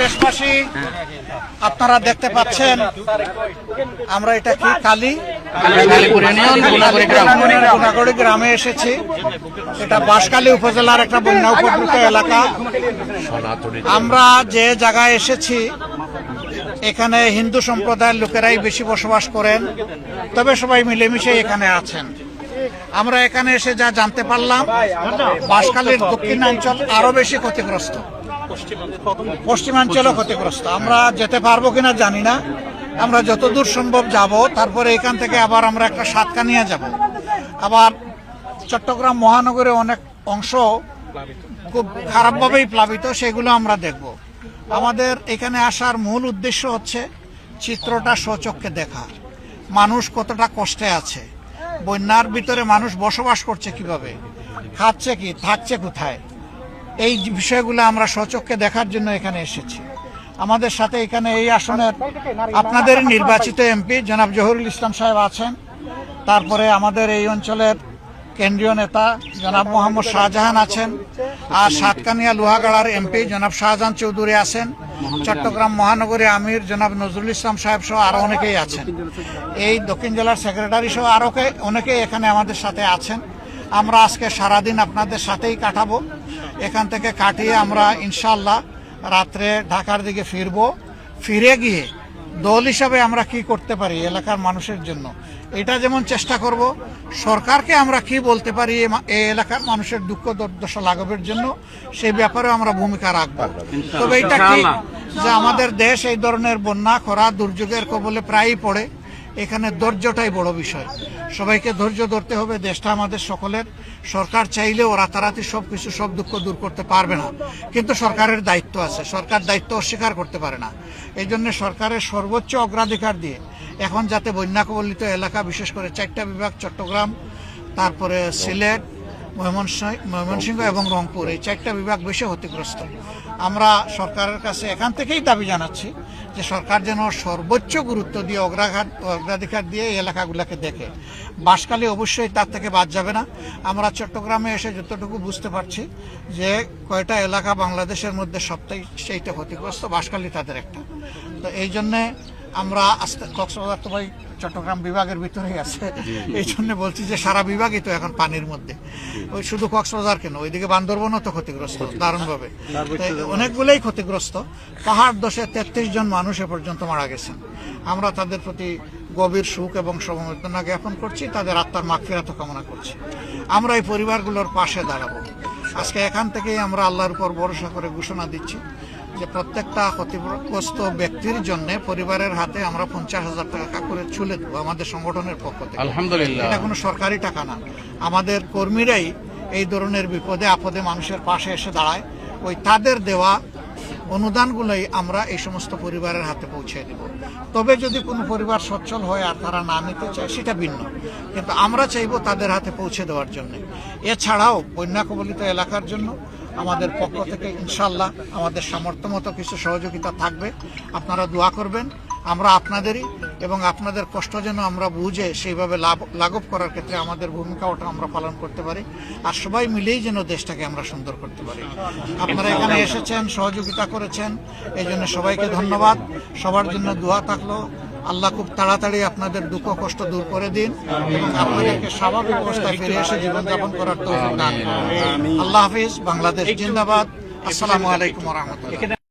দেশবাসী, আপনারা দেখতে পাচ্ছেন আমরা এটা কি গুনাগড়ি গ্রামে এসেছি। এটা বাঁশখালী উপজেলার একটা বন্যা উপদ্রুত এলাকা। আমরা যে জায়গায় এসেছি এখানে হিন্দু সম্প্রদায়ের লোকেরাই বেশি বসবাস করেন, তবে সবাই মিলেমিশে এখানে আছেন। আমরা এখানে এসে যা জানতে পারলাম, বাঁশখালীর দক্ষিণাঞ্চল আরো বেশি ক্ষতিগ্রস্ত, পশ্চিমাঞ্চলও ক্ষতিগ্রস্ত। আমরা যেতে পারবো কিনা জানি না, আমরা যতদূর সম্ভব যাব। তারপরে এখান থেকে আবার আমরা একটা সাতকানিয়া যাব। আবার চট্টগ্রাম মহানগরে অনেক অংশ খুব খারাপভাবেই প্লাবিত, সেগুলো আমরা দেখব। আমাদের এখানে আসার মূল উদ্দেশ্য হচ্ছে চিত্রটা স্বচক্ষে দেখা, মানুষ কতটা কষ্টে আছে, বন্যার ভিতরে মানুষ বসবাস করছে কিভাবে, খাচ্ছে কি, থাকছে কোথায়, এই বিষয়গুলো আমরা স্বচক্ষে দেখার জন্য এখানে এসেছি। আমাদের সাথে এখানে এই আসনের আপনাদের নির্বাচিত এমপি জনাব জহুরুল ইসলাম সাহেব আছেন। তারপরে আমাদের এই অঞ্চলের কেন্দ্রীয় নেতা জনাব মোহাম্মদ শাহজাহান আছেন। আর সাতকানিয়া লোহাগাড়ার এমপি জনাব শাহজাহান চৌধুরী আছেন। চট্টগ্রাম মহানগরী আমির জনাব নজরুল ইসলাম সাহেব সহ আরো অনেকেই আছেন। এই দক্ষিণ জেলার সেক্রেটারি সহ আরো অনেকেই এখানে আমাদের সাথে আছেন। আমরা আজকে সারাদিন আপনাদের সাথেই কাটাবো। এখান থেকে কাটিয়ে আমরা ইনশাআল্লাহ রাত্রে ঢাকার দিকে ফিরে গিয়ে দল হিসাবে আমরা কি করতে পারি এলাকার মানুষের জন্য, এটা যেমন চেষ্টা করব, সরকারকে আমরা কি বলতে পারি এই এলাকার মানুষের দুঃখ দুর্দশা লাঘবের জন্য, সেই ব্যাপারে আমরা ভূমিকা রাখবো। তবে এটা কি যে আমাদের দেশ এই ধরনের বন্যা খরা দুর্যোগের কবলে প্রায়ই পড়ে। এখানে ধৈর্যটাই বড় বিষয়, সবাইকে ধৈর্য ধরতে হবে। দেশটা আমাদের সকলের, সরকার চাইলেও রাতারাতি সবকিছু সব দুঃখ দূর করতে পারবে না, কিন্তু সরকারের দায়িত্ব আছে, সরকার দায়িত্ব অস্বীকার করতে পারে না। এই জন্য সরকারের সর্বোচ্চ অগ্রাধিকার দিয়ে এখন যাতে বন্যা কবলিত এলাকা, বিশেষ করে 4টা বিভাগ, চট্টগ্রাম, তারপরে সিলেট, ময়মনসিংহ এবং রংপুর, এই 4টা বিভাগ বেশি ক্ষতিগ্রস্ত। আমরা সরকারের কাছে এখান থেকেই দাবি জানাচ্ছি যে সরকার যেন সর্বোচ্চ গুরুত্ব দিয়ে অগ্রাধিকার দিয়ে এই এলাকাগুলোকে দেখে। বাঁশখালী অবশ্যই তার থেকে বাদ যাবে না। আমরা চট্টগ্রামে এসে যতটুকু বুঝতে পারছি যে কয়টা এলাকা বাংলাদেশের মধ্যে সবটাই সেইটা ক্ষতিগ্রস্ত, বাঁশখালী তাদের একটা। তো এই জন্যে আমরা আস্তে, কক্সবাজার তো ভাই চট্টগ্রাম বিভাগের ভিতরেই আছে, এই জন্য বলছি যে সারা বিভাগই তো এখন পানির মধ্যে। ওই শুধু কক্সবাজার কেন, ওইদিকে বান্দরবনও তো ক্ষতিগ্রস্ত দারুণভাবে, অনেকগুলোই ক্ষতিগ্রস্ত। পাহাড় দশে 33 জন মানুষ এ পর্যন্ত মারা গেছেন। আমরা তাদের প্রতি গভীর সুখ এবং সমবেদনা জ্ঞাপন করছি, তাদের আত্মার মাগফিরাত কামনা করছি। আমরা এই পরিবারগুলোর পাশে দাঁড়াবো। আজকে এখান থেকেই আমরা আল্লাহর উপর ভরসা করে ঘোষণা দিচ্ছি যে প্রত্যেকটা ক্ষতিগ্রস্ত ব্যক্তির জন্য পরিবারের হাতে আমরা 50,000 টাকা করে ছুলে দেবো আমাদের সংগঠনের পক্ষ থেকে। আলহামদুলিল্লাহ, এটা কোনো সরকারি টাকা না, আমাদের কর্মীরাই এই ধরনের বিপদে আপদে মানুষের পাশে এসে দাঁড়ায়। ওই তাদের দেওয়া অনুদানগুলোই আমরা এই সমস্ত পরিবারের হাতে পৌঁছে দেব। তবে যদি কোনো পরিবার সচ্ছল হয় আর তারা না নিতে চায় সেটা ভিন্ন, কিন্তু আমরা চাইব তাদের হাতে পৌঁছে দেওয়ার জন্য। এছাড়াও বন্যা কবলিত এলাকার জন্য আমাদের পক্ষ থেকে ইনশাআল্লাহ আমাদের সামর্থ্য মতো কিছু সহযোগিতা থাকবে। আপনারা দোয়া করবেন, আমরা আপনাদেরই, এবং আপনাদের কষ্ট যেন আমরা বুঝে সেইভাবে লাঘব করার ক্ষেত্রে আমাদের ভূমিকা ওটা আমরা পালন করতে পারি, আর সবাই মিলেই যেন দেশটাকে আমরা সুন্দর করতে পারি। আপনারা এখানে এসেছেন, সহযোগিতা করেছেন, এই জন্য সবাইকে ধন্যবাদ। সবার জন্য দোয়া থাকলো, আল্লাহ খুব তাড়াতাড়ি আপনাদের দুঃখ কষ্ট দূর করে দিন এবং আপনাদেরকে স্বাভাবিক অবস্থায় ফিরে এসে জীবনযাপন করার তৌফিক দান করুন। আল্লাহ হাফিজ। বাংলাদেশ জিন্দাবাদ। আসসালামু আলাইকুম ওয়া রাহমাতুল্লাহ।